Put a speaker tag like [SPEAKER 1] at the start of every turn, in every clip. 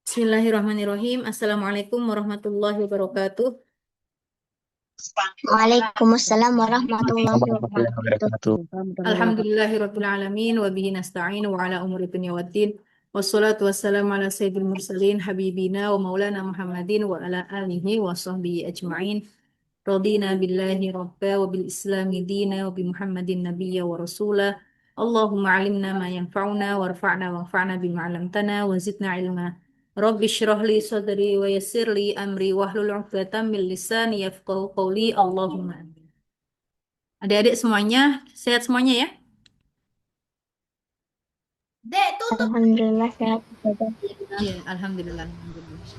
[SPEAKER 1] Bismillahirrahmanirrahim. Assalamualaikum warahmatullahi wabarakatuh.
[SPEAKER 2] Waalaikumsalam warahmatullahi
[SPEAKER 3] Warahmatullahi
[SPEAKER 2] wabarakatuh.
[SPEAKER 3] wabarakatuh.
[SPEAKER 1] Alhamdulillahirabbil alamin wa bihi nasta'in wa ala umuri dunya waddin. Wassalatu wassalamu ala sayyidil mursalin habibina wa maulana Muhammadin wa ala alihi wa sahbihi ajma'in. Radina billahi rabba wa bil islami dina wa bi Muhammadin nabiyya wa rasula. Allahumma alimna ma yanfa'una warfa'na wanfa'na bima 'allamtana wa zidna ilma. Rabbi shrah li sadri wa yassir li amri wahlul 'uqdatam min lisani yafqahu qawli. Allahumma amin. Adik-adik semuanya sehat semuanya ya? Dek, tutup.
[SPEAKER 2] Alhamdulillah sehat Ustazah.
[SPEAKER 1] Ya, alhamdulillah, alhamdulillah.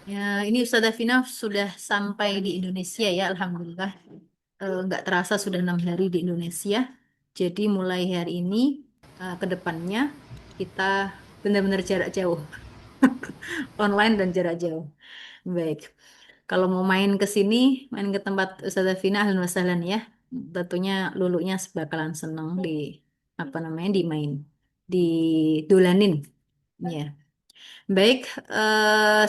[SPEAKER 1] Ya, ini Ustazah Fina sudah sampai di Indonesia ya, alhamdulillah. Nggak terasa sudah 6 hari di Indonesia. Jadi mulai hari ini ke depannya kita benar-benar jarak jauh, online dan jarak jauh. Baik. Kalau mau main ke sini, main ke tempat Ustazah Fina, ahlan wa sahlan ya. Tentunya lulunya bakalan seneng di apa namanya dimain, didolanin. Ya. Baik,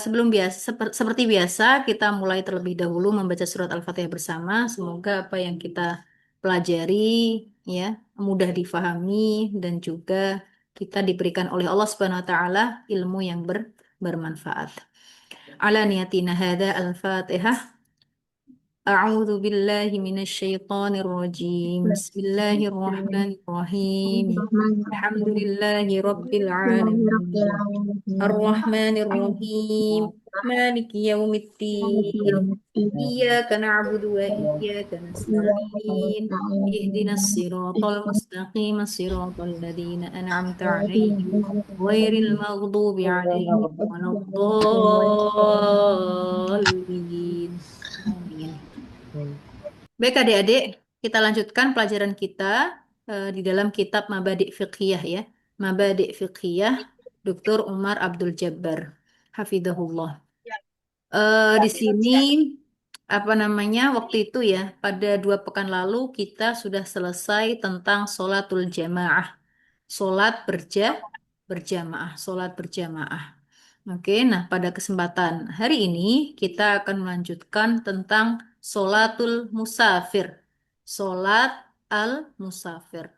[SPEAKER 1] sebelum biasa seperti biasa kita mulai terlebih dahulu membaca surat Al-Fatihah bersama. Semoga apa yang kita pelajari ya mudah difahami dan juga kita diberikan oleh Allah Subhanahu wa taala ilmu yang bermanfaat. Ala niyatina hadza Al-Fatihah. أعوذ بالله من الشيطان الرجيم بسم الله الرحمن الرحيم الحمد
[SPEAKER 2] Bismillahirrahmanirrahim.
[SPEAKER 1] لله رب
[SPEAKER 2] Alhamdulillahirabbil
[SPEAKER 1] العالمين
[SPEAKER 2] alamin.
[SPEAKER 1] الرحمن الرحيم مالك يوم
[SPEAKER 2] Maliki
[SPEAKER 1] الدين
[SPEAKER 2] yaumiddin.
[SPEAKER 1] إياك نعبد وإياك
[SPEAKER 2] Iyyaka
[SPEAKER 1] نستعين اهدنا
[SPEAKER 2] nasta'in.
[SPEAKER 1] الصراط المستقيم صراط الذين أنعمت عليهم غير
[SPEAKER 2] Bismillahirrahmanirrahim.
[SPEAKER 1] المغضوب عليهم ولا الضالين آمين. Baik adik-adik, kita lanjutkan pelajaran kita di dalam kitab Mabadi' Fiqhiyah ya. Mabadi' Fiqhiyah Dr. Umar Abdul Jabbar. Hafidhahullah. Di sini apa namanya waktu itu ya pada 2 pekan lalu kita sudah selesai tentang sholatul jamaah, sholat berjamaah, sholat berjamaah. Oke, nah pada kesempatan hari ini kita akan melanjutkan tentang sholatul musafir, sholat al musafir,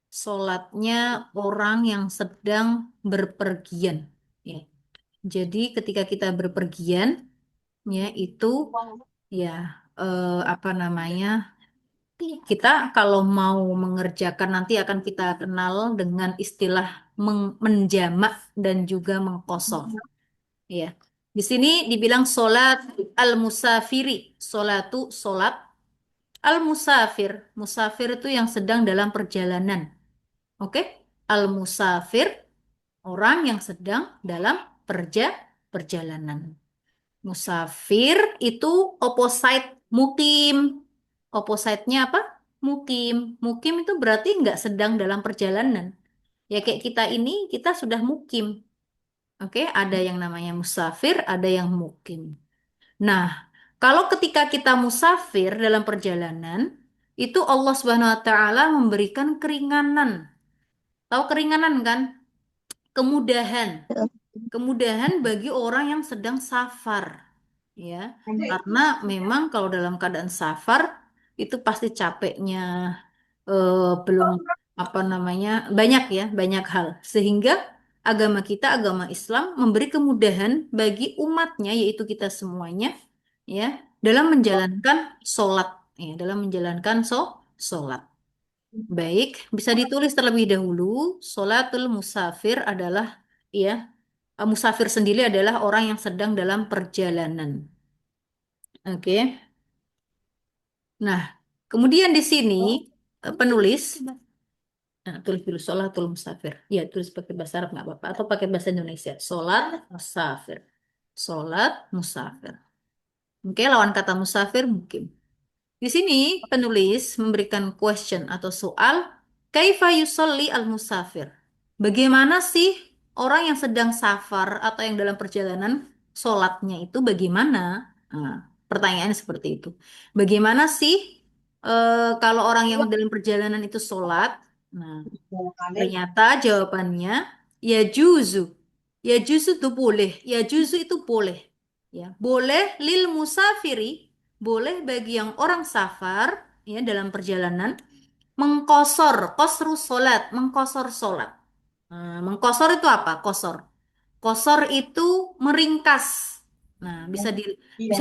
[SPEAKER 1] sholatnya orang yang sedang berpergian. Ya. Jadi ketika kita berpergian ya itu ya apa namanya kita kalau mau mengerjakan nanti akan kita kenal dengan istilah menjamak dan juga mengkosong ya di sini dibilang sholat al musafiri sholatu sholat al musafir musafir itu yang sedang dalam perjalanan oke al musafir orang yang sedang dalam perjalanan. Musafir itu opposite mukim. Opposite-nya apa? Mukim. Mukim itu berarti nggak sedang dalam perjalanan. Ya kayak kita ini, kita sudah mukim. Oke, ada yang namanya musafir, ada yang mukim. Nah, kalau ketika kita musafir dalam perjalanan, itu Allah Subhanahu wa taala memberikan keringanan. Tahu keringanan kan? Kemudahan. Kemudahan bagi orang yang sedang safar, ya. Karena memang kalau dalam keadaan safar itu pasti capeknya belum apa namanya banyak ya, banyak hal. Sehingga agama kita, agama Islam memberi kemudahan bagi umatnya, yaitu kita semuanya, ya, dalam menjalankan sholat, ya, dalam menjalankan sholat. Baik, bisa ditulis terlebih dahulu, sholatul musafir adalah ya musafir sendiri adalah orang yang sedang dalam perjalanan. Oke. Nah, kemudian di sini penulis tulis dulu sholatul musafir. Ya, tulis pakai bahasa Arab nggak apa-apa atau pakai bahasa Indonesia. Sholat musafir. Sholat musafir. Oke, lawan kata musafir mungkin. Di sini penulis memberikan question atau soal, kaifa yusolli al-musafir? Bagaimana sih orang yang sedang safar atau yang dalam perjalanan sholatnya itu bagaimana? Nah, pertanyaannya seperti itu. Bagaimana sih kalau orang yang dalam perjalanan itu sholat? Nah, ternyata jawabannya Ya juzu. Ya juzu itu boleh. Ya juzu itu boleh. Ya, boleh lil musafiri, boleh bagi yang orang safar ya dalam perjalanan mengkosor, kosru solat, mengkosor solat. Nah, mengkosor itu apa? Kosor. Kosor itu meringkas. Nah, bisa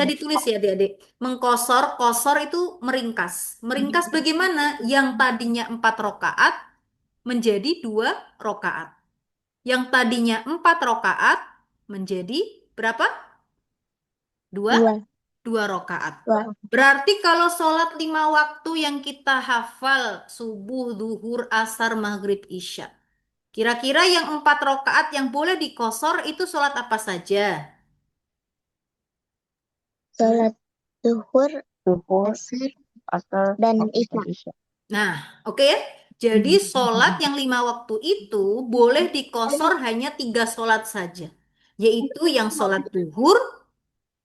[SPEAKER 1] ditulis ya adik-adik. Mengkosor, kosor itu meringkas. Meringkas bagaimana? Yang tadinya 4 rakaat menjadi 2 rakaat. Yang tadinya 4 rakaat menjadi berapa? Dua?
[SPEAKER 2] Dua.
[SPEAKER 1] 2 rakaat.
[SPEAKER 2] Dua.
[SPEAKER 1] Berarti kalau sholat 5 waktu yang kita hafal, subuh, duhur, asar, maghrib, isya. Kira-kira yang 4 rakaat yang boleh dikosor itu sholat apa saja? Hmm?
[SPEAKER 2] Sholat zuhur,
[SPEAKER 3] Zuhur,
[SPEAKER 2] asar,
[SPEAKER 3] asar,
[SPEAKER 2] dan
[SPEAKER 3] maghrib,
[SPEAKER 2] isya.
[SPEAKER 3] dan isya.
[SPEAKER 1] Nah, oke ya. Jadi sholat yang 5 waktu itu boleh dikosor hanya 3 sholat saja. Yaitu yang sholat duhur,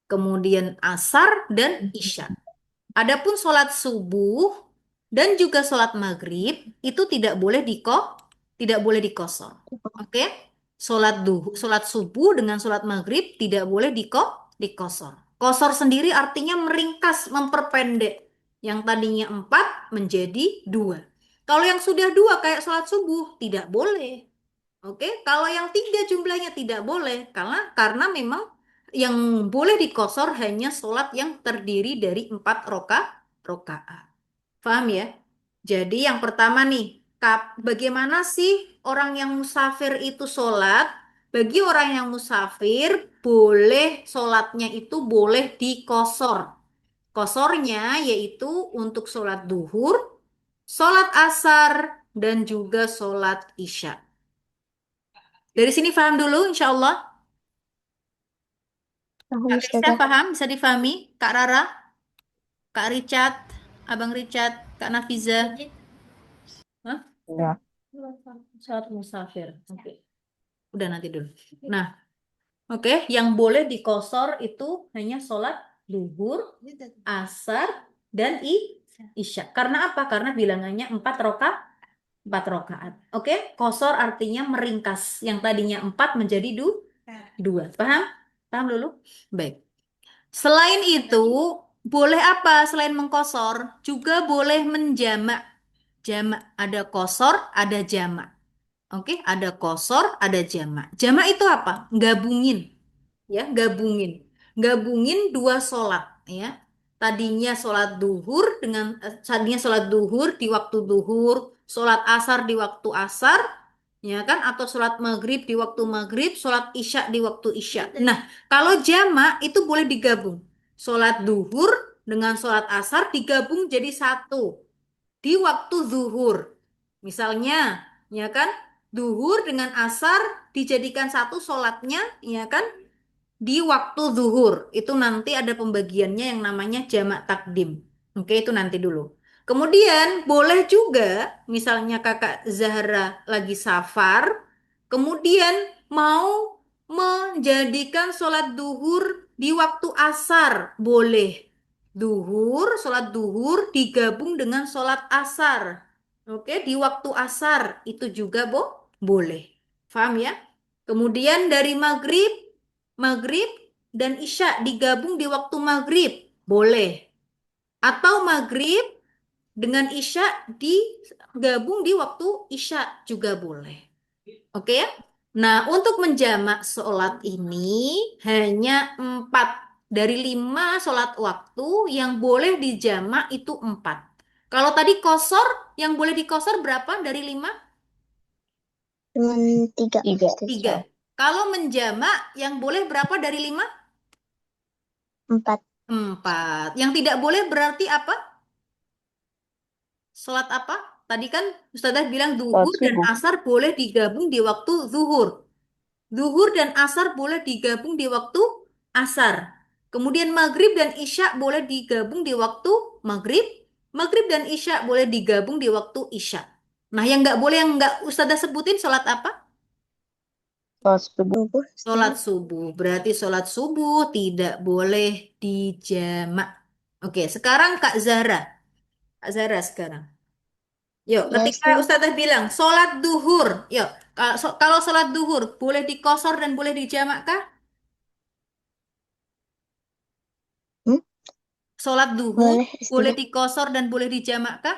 [SPEAKER 1] kemudian asar, dan isya. Adapun sholat subuh dan juga sholat maghrib itu tidak boleh dikosor. Oke? Sholat subuh dengan sholat maghrib tidak boleh dikosor. Kosor sendiri artinya meringkas, memperpendek. Yang tadinya 4 menjadi 2. Kalau yang sudah 2 kayak sholat subuh tidak boleh. Oke, kalau yang 3 jumlahnya tidak boleh karena memang yang boleh dikosor hanya sholat yang terdiri dari 4 rokaat. Paham ya? Jadi yang pertama nih, bagaimana sih orang yang musafir itu sholat? Bagi orang yang musafir, boleh sholatnya itu boleh dikosor. Kosornya yaitu untuk sholat duhur, sholat asar, dan juga sholat isya. Dari sini paham dulu, insya Allah.
[SPEAKER 2] Paham,
[SPEAKER 1] Kak Krisya
[SPEAKER 2] Ustazah.
[SPEAKER 1] paham? Bisa difahami? Kak Rara, Kak Richard, Abang Richard, Kak Nafiza. Hah?
[SPEAKER 3] Ya.
[SPEAKER 1] Sholat musafir. Oke. Udah nanti dulu. Nah, oke. Yang boleh dikosor itu hanya sholat duhur, asar, dan isya. Karena apa? Karena bilangannya 4 rakaat. Oke, kosor artinya meringkas. Yang tadinya 4 menjadi 2. Paham? Paham dulu? Baik. Selain itu, boleh apa selain mengkosor? Juga boleh menjamak. Jamak ada kosor, ada jamak. Oke, ada kosor, ada jamak. Jamak itu apa? Gabungin, ya, gabungin. Gabungin 2 sholat, ya. Tadinya sholat duhur di waktu duhur, sholat asar di waktu asar, ya kan? Atau sholat maghrib di waktu maghrib, sholat isya di waktu isya. Nah, kalau jamak itu boleh digabung. Sholat duhur dengan sholat asar digabung jadi satu di waktu zuhur. Misalnya, ya kan, duhur dengan asar dijadikan satu sholatnya, ya kan, di waktu zuhur. Itu nanti ada pembagiannya yang namanya jamak takdim. Oke, itu nanti dulu. Kemudian boleh juga, misalnya kakak Zahra lagi safar, kemudian mau menjadikan sholat duhur di waktu asar, boleh. Sholat duhur digabung dengan sholat asar. Oke, di waktu asar itu juga boleh. Paham ya? Kemudian dari maghrib dan isya digabung di waktu maghrib, boleh. Atau maghrib dengan isya digabung di waktu isya juga boleh. Oke ya? Nah, untuk menjamak sholat ini hanya 4. Dari 5 sholat waktu yang boleh dijamak itu 4. Kalau tadi kosor, yang boleh dikosor berapa dari 5?
[SPEAKER 2] Cuman tiga,
[SPEAKER 3] Tiga.
[SPEAKER 1] Tiga.
[SPEAKER 2] Ustazah.
[SPEAKER 1] Kalau menjamak yang boleh berapa dari 5?
[SPEAKER 2] 4.
[SPEAKER 1] 4. Yang tidak boleh berarti apa? Sholat apa? Tadi kan Ustazah bilang
[SPEAKER 3] Sholat
[SPEAKER 1] duhur dan
[SPEAKER 3] subuh.
[SPEAKER 1] asar boleh digabung di waktu zuhur. Zuhur dan asar boleh digabung di waktu asar. Kemudian maghrib dan isya boleh digabung di waktu maghrib. Maghrib dan isya boleh digabung di waktu isya. Nah, yang nggak boleh, yang nggak Ustazah sebutin sholat apa?
[SPEAKER 3] Sholat subuh.
[SPEAKER 2] Subuh,
[SPEAKER 1] Sholat
[SPEAKER 2] Ustazah.
[SPEAKER 1] subuh. Berarti sholat subuh tidak boleh dijamak. Oke, sekarang Kak Zahra. Kak Zahra sekarang. Yuk,
[SPEAKER 2] Ya
[SPEAKER 1] ketika
[SPEAKER 2] sih.
[SPEAKER 1] Ustazah bilang sholat duhur, yuk, kalau sholat duhur boleh dikosor dan boleh dijamak kah?
[SPEAKER 2] Hmm?
[SPEAKER 1] Sholat duhur
[SPEAKER 2] Boleh
[SPEAKER 1] boleh
[SPEAKER 2] Ustazah.
[SPEAKER 1] dikosor dan boleh dijamak kah?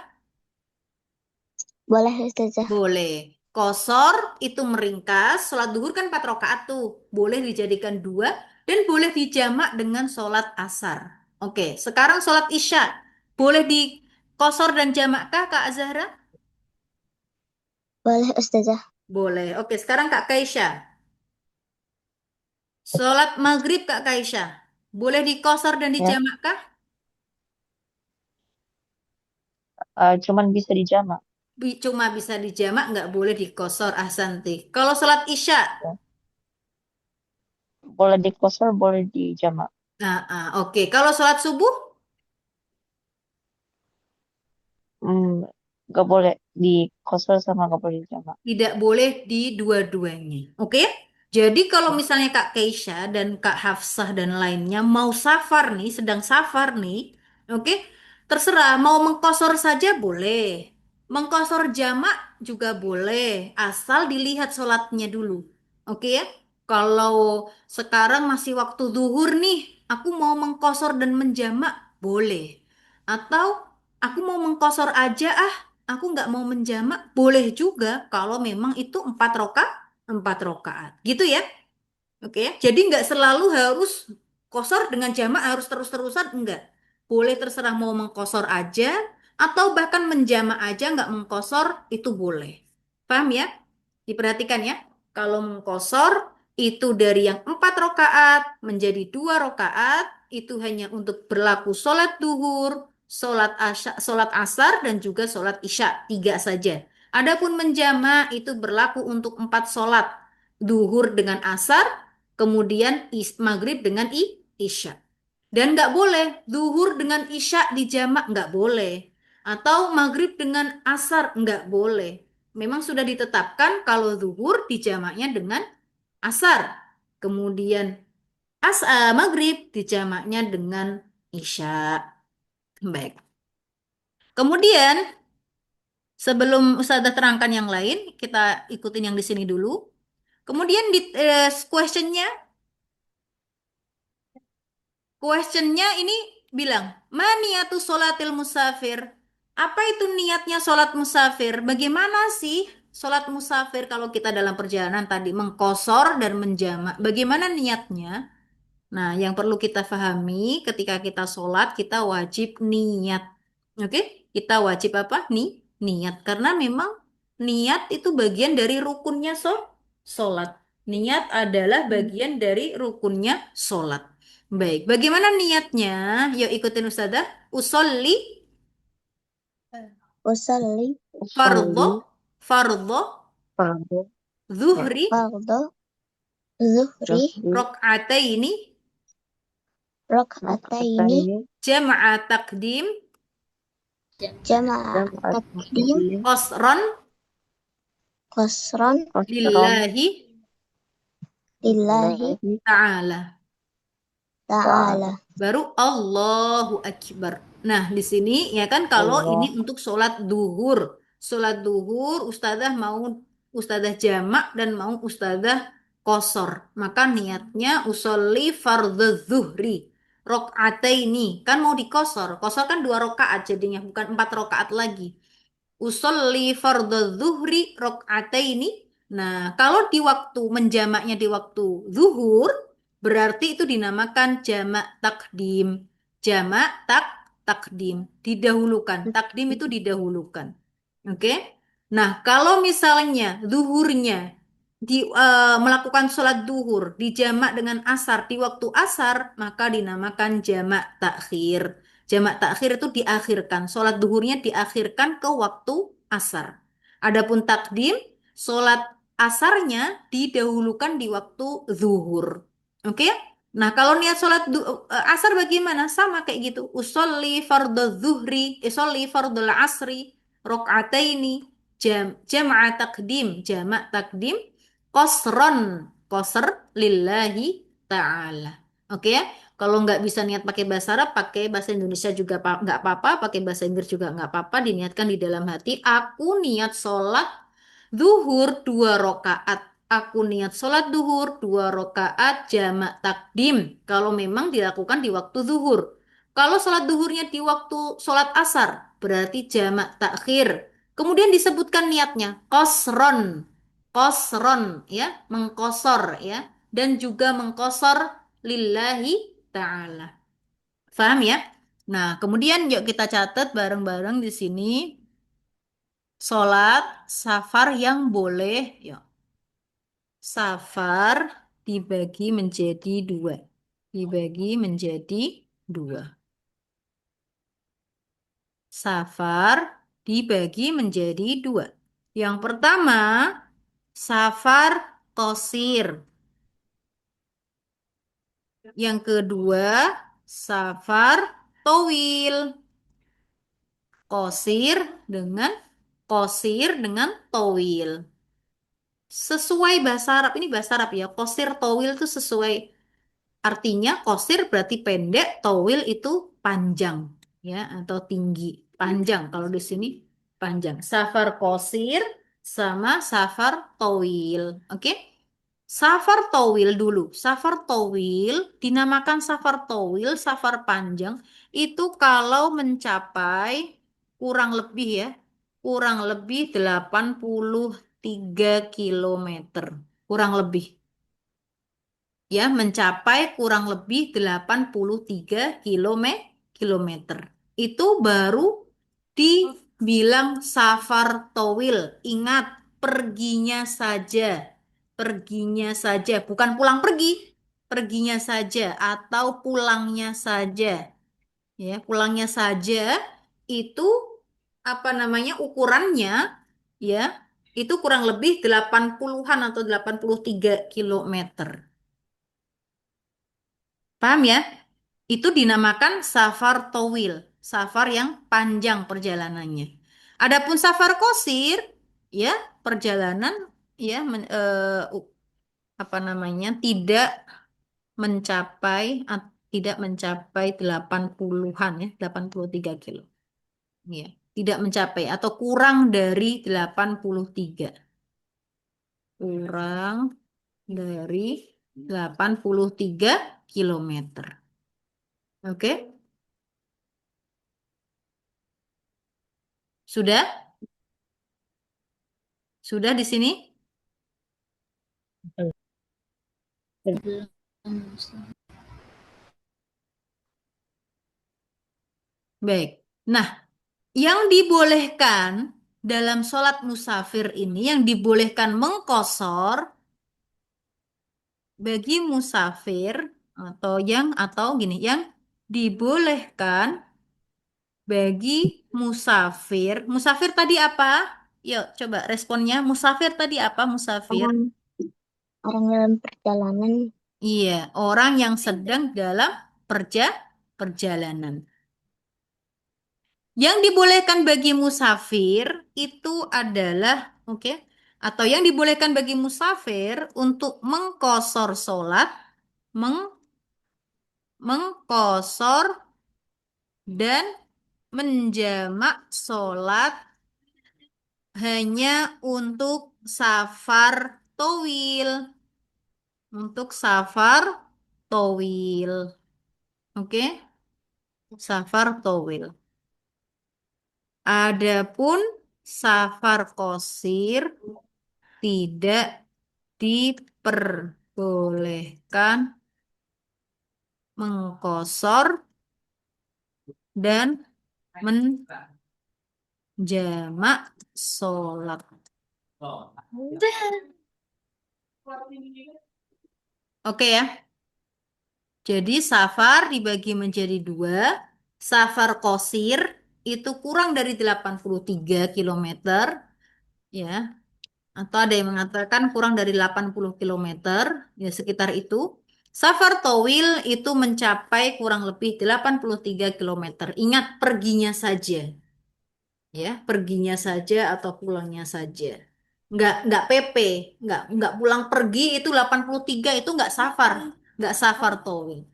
[SPEAKER 2] Boleh Ustazah.
[SPEAKER 1] Boleh. Kosor itu meringkas. Sholat duhur kan 4 rakaat tuh. Boleh dijadikan dua dan boleh dijamak dengan sholat asar. Oke, sekarang sholat isya. Boleh dikosor dan jamak kah, Kak Zahra?
[SPEAKER 2] Boleh Ustazah.
[SPEAKER 1] Boleh. Oke, sekarang Kak Kaisya. Sholat maghrib Kak Kaisya. Boleh dikosor dan
[SPEAKER 3] Ya.
[SPEAKER 1] dijamak kah?
[SPEAKER 3] Cuman bisa dijamak.
[SPEAKER 1] Cuma bisa dijamak, nggak boleh dikosor ahsanti. Kalau sholat isya,
[SPEAKER 3] Ya. Boleh dikosor, boleh dijamak.
[SPEAKER 1] oke. Kalau sholat subuh?
[SPEAKER 3] Hmm, gak boleh dikosor sama gak boleh dijamak.
[SPEAKER 1] Tidak boleh di dua-duanya. Oke? Jadi kalau misalnya Kak Keisha dan Kak Hafsah dan lainnya mau safar nih, sedang safar nih, oke? Terserah mau mengkosor saja boleh. Mengkosor jamak juga boleh, asal dilihat sholatnya dulu. Oke ya? Kalau sekarang masih waktu zuhur nih, aku mau mengkosor dan menjamak, boleh. Atau aku mau mengkosor aja aku nggak mau menjamak, boleh juga kalau memang itu 4 rokaat, gitu ya. Oke ya. Jadi nggak selalu harus kosor dengan jamak harus terus-terusan, enggak. Boleh terserah mau mengkosor aja atau bahkan menjamak aja nggak mengkosor itu boleh. Paham ya? Diperhatikan ya. Kalau mengkosor itu dari yang 4 rokaat menjadi 2 rokaat itu hanya untuk berlaku sholat duhur, sholat asar dan juga sholat isya tiga saja. Adapun menjamak itu berlaku untuk 4 sholat duhur dengan asar, kemudian maghrib dengan isya. Dan nggak boleh duhur dengan isya dijamak nggak boleh. Atau maghrib dengan asar nggak boleh. Memang sudah ditetapkan kalau duhur dijamaknya dengan asar. Kemudian maghrib dijamaknya dengan isya. Baik. Kemudian sebelum Ustazah terangkan yang lain, kita ikutin yang di sini dulu. Kemudian di questionnya Questionnya ini bilang, maniatu sholatil musafir? Apa itu niatnya sholat musafir? Bagaimana sih sholat musafir kalau kita dalam perjalanan tadi mengkosor dan menjamak? Bagaimana niatnya? Nah, yang perlu kita pahami ketika kita sholat, kita wajib niat. Oke? Kita wajib apa? Niat. Karena memang niat itu bagian dari rukunnya sholat. Niat adalah bagian dari rukunnya sholat. Baik, bagaimana niatnya? Yuk ikutin Ustazah. Usolli,
[SPEAKER 2] Usolli
[SPEAKER 1] fardho,
[SPEAKER 3] Usolli
[SPEAKER 1] fardho,
[SPEAKER 3] fardu. Ya.
[SPEAKER 1] zuhri,
[SPEAKER 2] fardu zuhri
[SPEAKER 3] Zuhri.
[SPEAKER 1] rok'ataini,
[SPEAKER 2] rakaataini
[SPEAKER 3] Rakataini.
[SPEAKER 1] jama'a takdim,
[SPEAKER 2] jama'a
[SPEAKER 3] Jam'at
[SPEAKER 2] takdim
[SPEAKER 3] takdim.
[SPEAKER 1] qasran,
[SPEAKER 2] qasran
[SPEAKER 3] Qasran.
[SPEAKER 1] lillahi
[SPEAKER 2] lillahi
[SPEAKER 3] Lillahi
[SPEAKER 1] ta'ala.
[SPEAKER 2] ta'ala.
[SPEAKER 3] ta'ala.
[SPEAKER 1] Baru Allahu Akbar. Nah, di sini ya kan kalau ini
[SPEAKER 3] Allah.
[SPEAKER 1] untuk sholat duhur. Sholat duhur, ustazah mau ustazah jamak dan mau ustazah kosor. Maka niatnya usolli fardhu zuhri. Rok'ataini. Kan mau dikosor. Kosor kan 2 rokaat jadinya. Bukan 4 rokaat lagi. Usolli fardhu zuhri rok'ataini. Nah, kalau di waktu menjamaknya di waktu zuhur, berarti itu dinamakan jamak takdim. Jamak takdim. Didahulukan. Takdim itu didahulukan. Oke? Nah, kalau misalnya zuhurnya melakukan sholat duhur dijamak dengan asar di waktu asar, maka dinamakan jamak takhir. Jamak takhir itu diakhirkan. Sholat duhurnya diakhirkan ke waktu asar. Adapun takdim, sholat asarnya didahulukan di waktu zuhur. Oke? Nah, kalau niat sholat asar bagaimana? Sama kayak gitu. Usolli fardhu zuhri, usolli fardhu asri, rok'ataini, jama'a takdim, jamak takdim, qasran, qasr lillahi ta'ala. Oke ya? Kalau nggak bisa niat pakai bahasa Arab, pakai bahasa Indonesia juga nggak apa-apa, pakai bahasa Inggris juga nggak apa-apa, diniatkan di dalam hati. Aku niat sholat duhur 2 rakaat. Aku niat sholat duhur 2 rakaat jamak takdim. Kalau memang dilakukan di waktu duhur. Kalau sholat duhurnya di waktu sholat asar, berarti jamak takhir. Kemudian disebutkan niatnya, kosron. Kosron, ya, mengkosor, ya. Dan juga mengkosor lillahi ta'ala. Paham ya? Nah, kemudian yuk kita catat bareng-bareng di sini. Sholat safar yang boleh, yuk. Safar dibagi menjadi dua. Dibagi menjadi dua. Safar dibagi menjadi dua. Yang pertama, safar qasir. Yang kedua, safar towil. Qasir dengan towil. Sesuai bahasa Arab, ini bahasa Arab ya. Qasir towil itu sesuai. Artinya kosir berarti pendek, towil itu panjang, ya, atau tinggi. Panjang kalau di sini panjang. Safar kosir sama safar towil. Oke? Safar towil dulu. Safar towil dinamakan safar towil, safar panjang itu kalau mencapai kurang lebih ya, kurang lebih 83 kilometer. Kurang lebih ya, mencapai kurang lebih 83 kilometer. Itu baru dibilang safar towil. Ingat, perginya saja. Perginya saja, bukan pulang pergi. Perginya saja atau pulangnya saja. Ya, pulangnya saja itu apa namanya ukurannya ya, itu kurang lebih 80-an atau 83 kilometer. Paham ya? Itu dinamakan safar towil, safar yang panjang perjalanannya. Adapun safar kosir, ya perjalanan ya apa namanya tidak mencapai tidak mencapai 80-an ya, 83 kilo. Ya, tidak mencapai atau kurang dari 83. Kurang dari 83 kilometer. Oke? Sudah? Sudah di sini?
[SPEAKER 3] Belum.
[SPEAKER 1] Baik. Nah, yang dibolehkan dalam sholat musafir ini, yang dibolehkan mengkosor bagi musafir atau gini, yang dibolehkan bagi musafir. Musafir tadi apa? Yuk, coba responnya. Musafir tadi apa? Musafir.
[SPEAKER 2] Orang orang dalam perjalanan
[SPEAKER 1] Iya, orang yang sedang dalam perjalanan. Yang dibolehkan bagi musafir itu adalah, oke, atau yang dibolehkan bagi musafir untuk mengkosor sholat, mengkosor dan menjamak sholat hanya untuk safar towil, untuk safar towil, oke, safar towil. Adapun safar qasir tidak diperbolehkan mengkosor dan menjamak sholat. Oke ya. Jadi safar dibagi menjadi dua. Safar qasir itu kurang dari 83 kilometer, ya. Atau ada yang mengatakan kurang dari 80 kilometer, ya sekitar itu. Safar towil itu mencapai kurang lebih 83 kilometer. Ingat perginya saja, ya, perginya saja atau pulangnya saja. Nggak PP, nggak pulang pergi itu 83 itu nggak safar towil.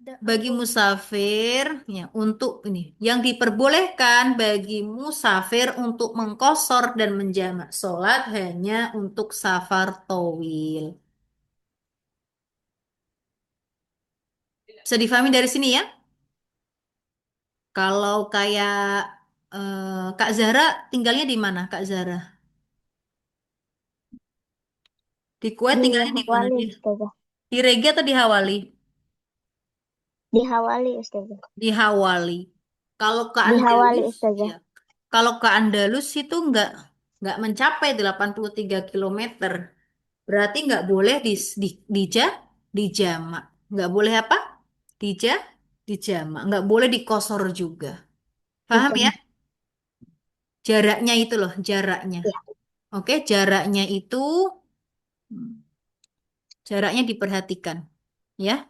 [SPEAKER 1] Bagi musafir, ya, untuk ini yang diperbolehkan bagi musafir untuk mengkosor dan menjamak sholat hanya untuk safar towil. Bisa difahami dari sini ya? Kalau kayak Kak Zahra tinggalnya di mana, Kak Zahra? Di Kuwait
[SPEAKER 2] Di
[SPEAKER 1] tinggalnya di mana?
[SPEAKER 2] Hawali,
[SPEAKER 1] Di,
[SPEAKER 2] Ustazah.
[SPEAKER 1] di Rega atau di Hawali?
[SPEAKER 2] Di Hawali, Ustazah.
[SPEAKER 1] Di Hawali. Kalau ke
[SPEAKER 2] Di Hawali,
[SPEAKER 1] Andalus,
[SPEAKER 2] Ustazah.
[SPEAKER 1] ya. Kalau ke Andalus itu nggak mencapai 83 kilometer. Berarti nggak boleh dijamak. Nggak boleh apa? Dija, dijamak. Nggak boleh dikosor juga.
[SPEAKER 2] Di
[SPEAKER 1] Paham ya?
[SPEAKER 2] jam.
[SPEAKER 1] Jaraknya itu loh, jaraknya.
[SPEAKER 2] Ya.
[SPEAKER 1] Oke, jaraknya diperhatikan. Ya,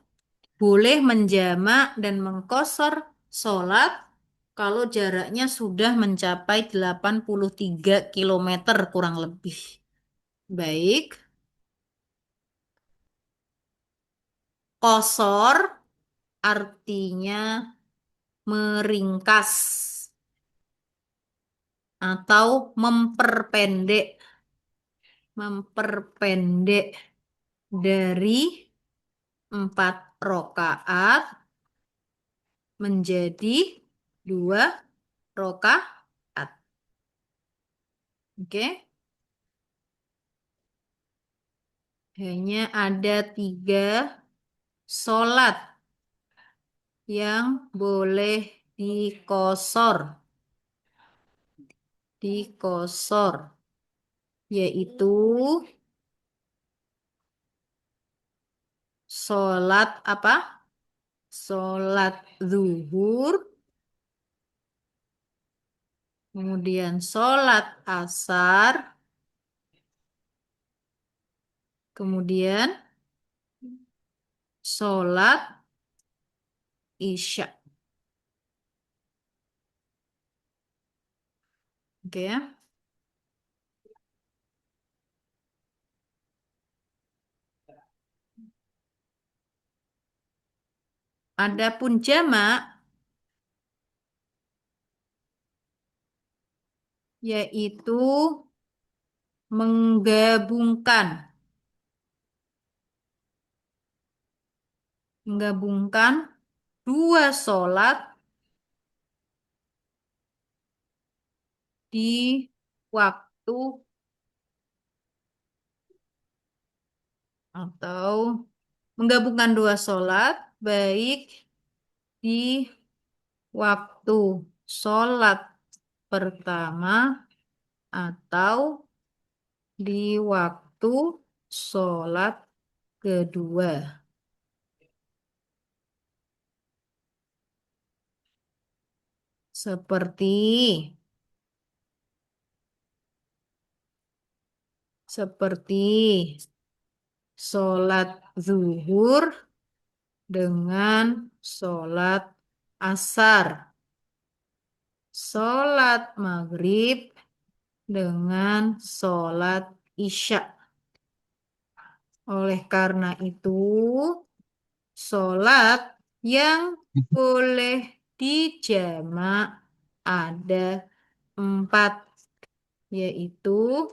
[SPEAKER 1] boleh menjamak dan mengkosor sholat kalau jaraknya sudah mencapai 83 kilometer kurang lebih. Baik, kosor artinya meringkas atau memperpendek dari 4 rakaat menjadi 2 rakaat. Oke, hanya ada 3 sholat yang boleh dikosor, dikosor, yaitu sholat apa? Sholat zuhur, kemudian sholat asar, kemudian sholat isya. Oke ya. Adapun jamak yaitu menggabungkan, menggabungkan 2 sholat di waktu atau menggabungkan 2 sholat baik di waktu sholat pertama atau di waktu sholat kedua. Seperti seperti sholat zuhur dengan sholat asar, sholat maghrib dengan sholat isya. Oleh karena itu, sholat yang boleh dijamak ada 4, yaitu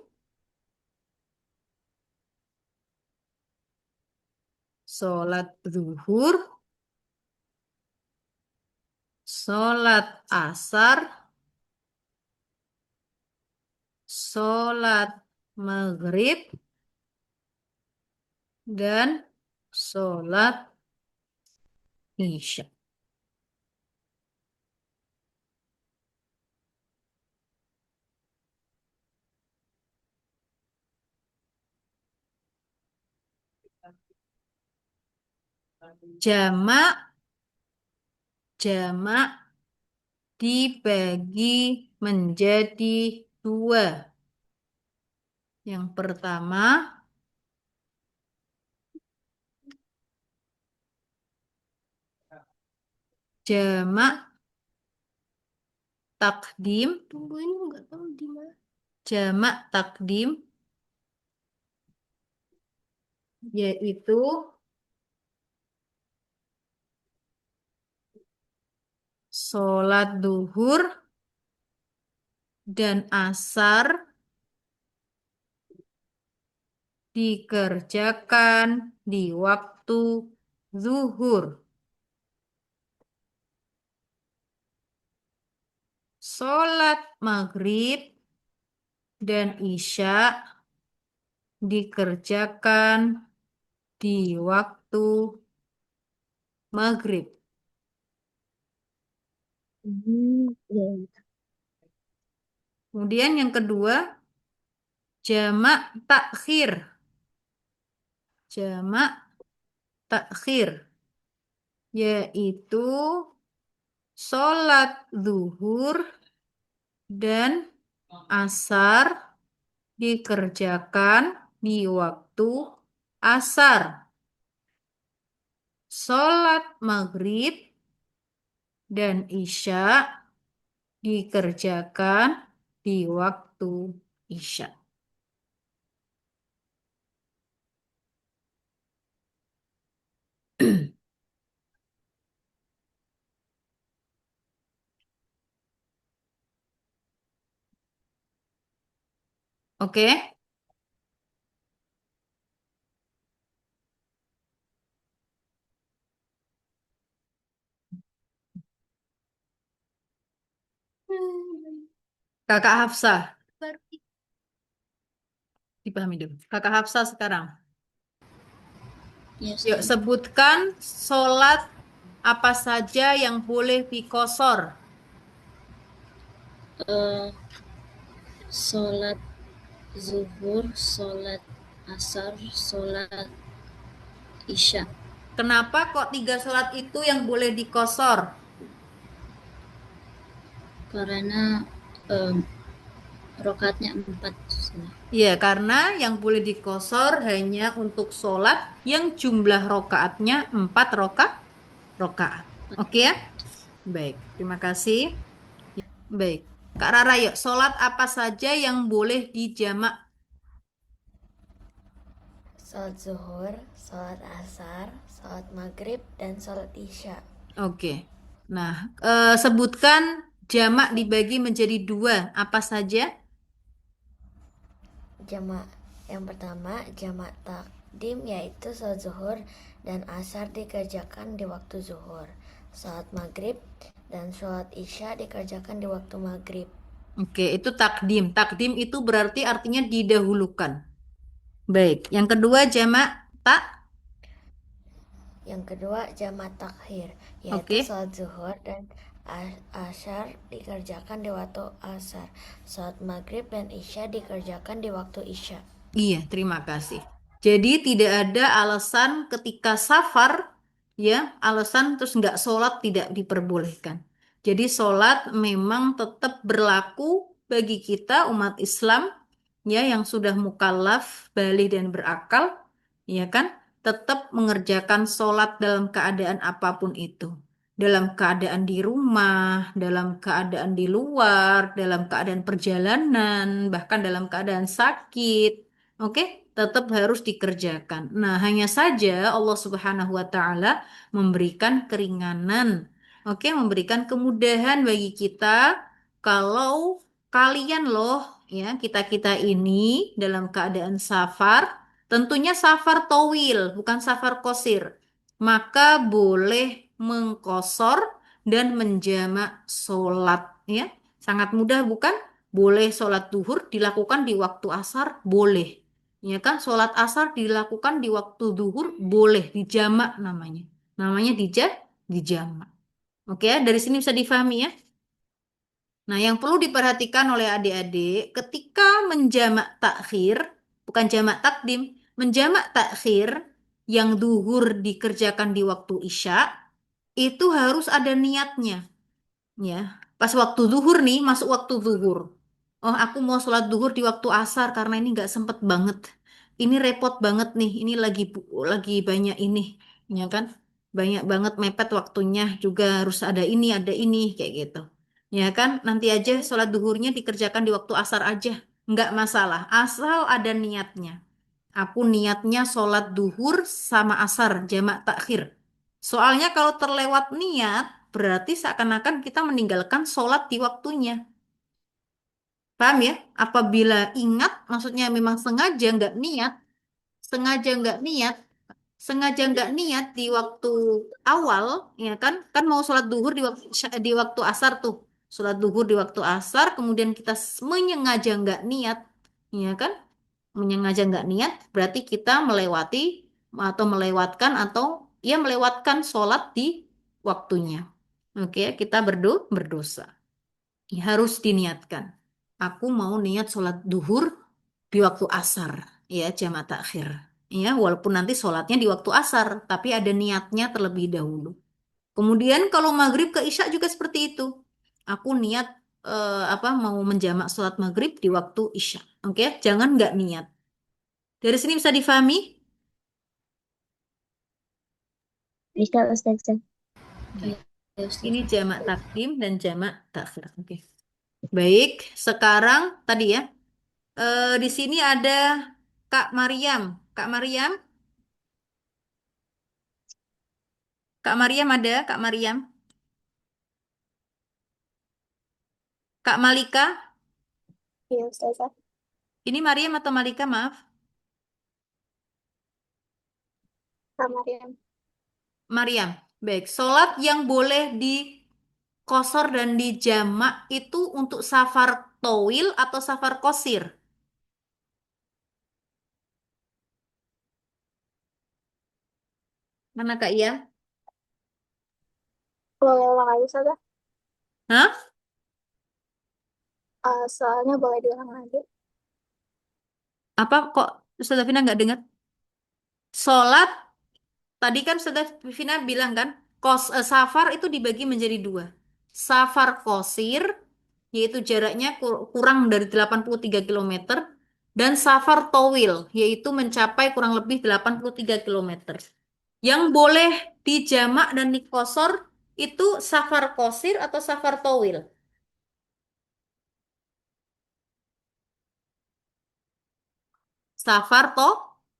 [SPEAKER 1] sholat zuhur, sholat asar, sholat maghrib, dan sholat isya. Jamak, jamak dibagi menjadi 2. Yang pertama, jamak takdim. Tunggu ini nggak tahu di mana. Jamak takdim yaitu sholat duhur dan asar dikerjakan di waktu zuhur. Sholat maghrib dan isya dikerjakan di waktu maghrib.
[SPEAKER 2] Ya.
[SPEAKER 1] Kemudian yang kedua, jamak takhir. Jamak takhir, yaitu sholat zuhur dan asar dikerjakan di waktu asar. Sholat maghrib dan isya dikerjakan di waktu isya. Oke? Kakak Hafsah, dipahami dulu. Kakak Hafsah sekarang.
[SPEAKER 2] Ya,
[SPEAKER 1] Yuk sebutkan sholat apa saja yang boleh dikosor.
[SPEAKER 2] sholat zuhur, sholat asar, sholat isya.
[SPEAKER 1] Kenapa kok 3 sholat itu yang boleh dikosor?
[SPEAKER 2] Karena rokatnya 4.
[SPEAKER 1] Ya, karena yang boleh dikosor hanya untuk sholat yang jumlah rokaatnya 4 rokaat. Oke ya? Baik, terima kasih. Baik, Kak Rara, yuk, sholat apa saja yang boleh dijamak?
[SPEAKER 4] Sholat zuhur, sholat asar, sholat maghrib, dan sholat isya.
[SPEAKER 1] Oke. Nah, sebutkan jamak dibagi menjadi 2. Apa saja?
[SPEAKER 4] Jamak yang pertama, jamak takdim, yaitu sholat zuhur dan asar dikerjakan di waktu zuhur. Sholat maghrib dan sholat isya dikerjakan di waktu maghrib.
[SPEAKER 1] Oke, itu takdim. Takdim itu berarti artinya didahulukan. Baik, yang kedua jamak tak.
[SPEAKER 4] Yang kedua, jamak takhir, yaitu
[SPEAKER 1] Oke.
[SPEAKER 4] sholat zuhur dan asar dikerjakan di waktu asar. Sholat maghrib dan isya dikerjakan di waktu isya.
[SPEAKER 1] Iya, terima kasih. Jadi tidak ada alasan ketika safar, ya, alasan terus nggak sholat tidak diperbolehkan. Jadi sholat memang tetap berlaku bagi kita umat Islam, ya, yang sudah mukallaf, baligh dan berakal, ya kan, tetap mengerjakan sholat dalam keadaan apapun itu. Dalam keadaan di rumah, dalam keadaan di luar, dalam keadaan perjalanan, bahkan dalam keadaan sakit. Oke, tetap harus dikerjakan. Nah, hanya saja Allah Subhanahu wa taala memberikan keringanan. Oke, memberikan kemudahan bagi kita kalau kalian loh, ya, kita-kita ini dalam keadaan safar, tentunya safar towil, bukan safar kosir. Maka boleh mengkosor dan menjamak sholat, ya. Sangat mudah bukan? Boleh sholat duhur dilakukan di waktu asar, boleh. Ya kan, sholat asar dilakukan di waktu duhur, boleh, dijamak namanya. Namanya dijamak. Oke, ya, dari sini bisa difahami ya. Nah, yang perlu diperhatikan oleh adik-adik, ketika menjamak takhir, bukan jamak takdim, menjamak takhir yang duhur dikerjakan di waktu isya, itu harus ada niatnya. Ya, pas waktu zuhur nih, masuk waktu zuhur. Oh, aku mau sholat zuhur di waktu asar karena ini nggak sempet banget. Ini repot banget nih. Ini lagi banyak ini, ya kan? Banyak banget mepet waktunya. Juga harus ada ini kayak gitu. Ya kan? Nanti aja sholat zuhurnya dikerjakan di waktu asar aja. Nggak masalah, asal ada niatnya. Aku niatnya sholat duhur sama asar, jamak takhir. Soalnya kalau terlewat niat, berarti seakan-akan kita meninggalkan sholat di waktunya. Paham ya? Apabila ingat, maksudnya memang sengaja nggak niat, sengaja nggak niat di waktu awal, ya kan? Kan mau sholat duhur di waktu asar tuh, sholat duhur di waktu asar, kemudian kita menyengaja nggak niat, ya kan? Menyengaja nggak niat, berarti kita melewati atau melewatkan atau ya melewatkan sholat di waktunya. Oke, kita berdosa. Ya, harus diniatkan. Aku mau niat sholat duhur di waktu asar, ya jamak takhir. Ya, walaupun nanti sholatnya di waktu asar, tapi ada niatnya terlebih dahulu. Kemudian kalau maghrib ke isya juga seperti itu. Aku niat apa mau menjamak sholat maghrib di waktu isya. Oke, jangan nggak niat. Dari sini bisa difahami?
[SPEAKER 2] Bisa Ustazah.
[SPEAKER 1] Baik.
[SPEAKER 2] Ya
[SPEAKER 1] Ini
[SPEAKER 2] Ustazah.
[SPEAKER 1] jamak takdim dan jamak takhir. Oke. Baik, sekarang tadi ya. Di sini ada Kak Mariam. Kak Mariam, Kak Mariam ada, Kak Mariam. Kak Malika,
[SPEAKER 2] Iya Ustazah.
[SPEAKER 1] ini Mariam atau Malika, maaf.
[SPEAKER 2] Kak Mariam.
[SPEAKER 1] Mariam. Baik, sholat yang boleh dikosor dan dijamak itu untuk safar towil atau safar kosir? Mana Kak Iya?
[SPEAKER 2] Boleh ulang lagi Ustazah?
[SPEAKER 1] Hah?
[SPEAKER 2] Soalnya boleh diulang lagi.
[SPEAKER 1] Apa kok Ustazah Fina nggak dengar? Sholat, tadi kan Ustazah Fina bilang kan, safar itu dibagi menjadi dua. Safar kosir, yaitu jaraknya kurang dari 83 kilometer, dan safar towil, yaitu mencapai kurang lebih 83 kilometer. Yang boleh dijamak dan dikosor itu safar kosir atau safar towil? Safar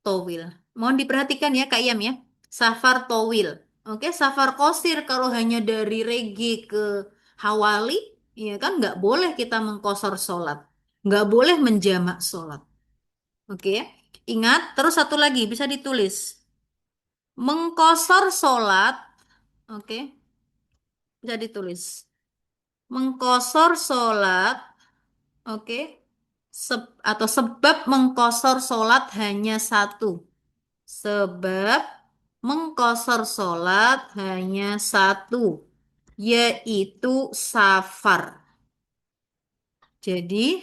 [SPEAKER 1] towil. Mohon diperhatikan ya Kak Yam ya. Safar towil. Oke, safar kosir kalau hanya dari Regi ke Hawali, ya kan nggak boleh kita mengkosor sholat. Nggak boleh menjamak sholat. Oke ya. Ingat, terus satu lagi bisa ditulis. Mengkosor sholat, oke, bisa ditulis. Mengkosor sholat, oke, atau sebab mengkosor sholat hanya satu. Sebab mengkosor sholat hanya satu, yaitu safar. Jadi,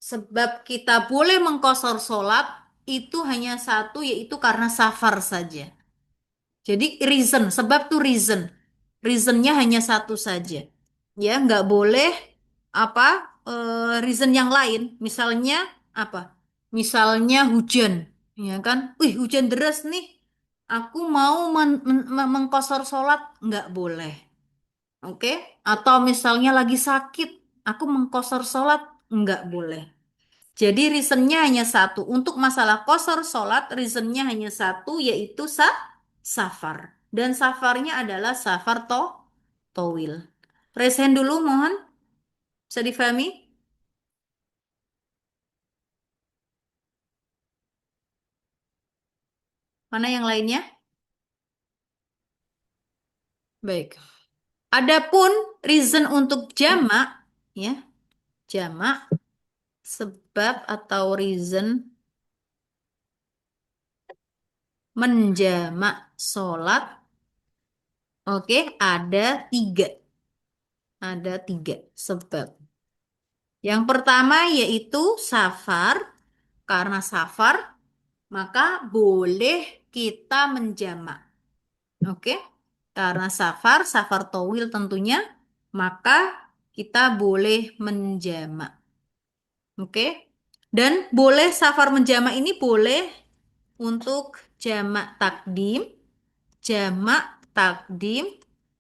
[SPEAKER 1] sebab kita boleh mengkosor sholat itu hanya satu, yaitu karena safar saja. Jadi, sebab tuh reason. Reasonnya hanya satu saja. Ya, nggak boleh apa reason yang lain. Misalnya apa? Misalnya hujan, ya kan? Wih, hujan deras nih. Aku mau mengkosor sholat, nggak boleh. Oke? Atau misalnya lagi sakit, aku mengkosor sholat, nggak boleh. Jadi reasonnya hanya satu. Untuk masalah kosor sholat, reasonnya hanya satu, yaitu safar. Dan safarnya adalah safar towil. Raise hand dulu, mohon. Bisa difahami? Mana yang lainnya? Baik. Adapun reason untuk jamak, ya, jamak, sebab atau reason menjamak sholat, oke, ada tiga. Ada tiga sebab. Yang pertama yaitu safar. Karena safar, maka boleh kita menjamak. Oke? Karena safar towil tentunya, maka kita boleh menjamak. Oke? Dan boleh safar menjamak ini boleh untuk jamak takdim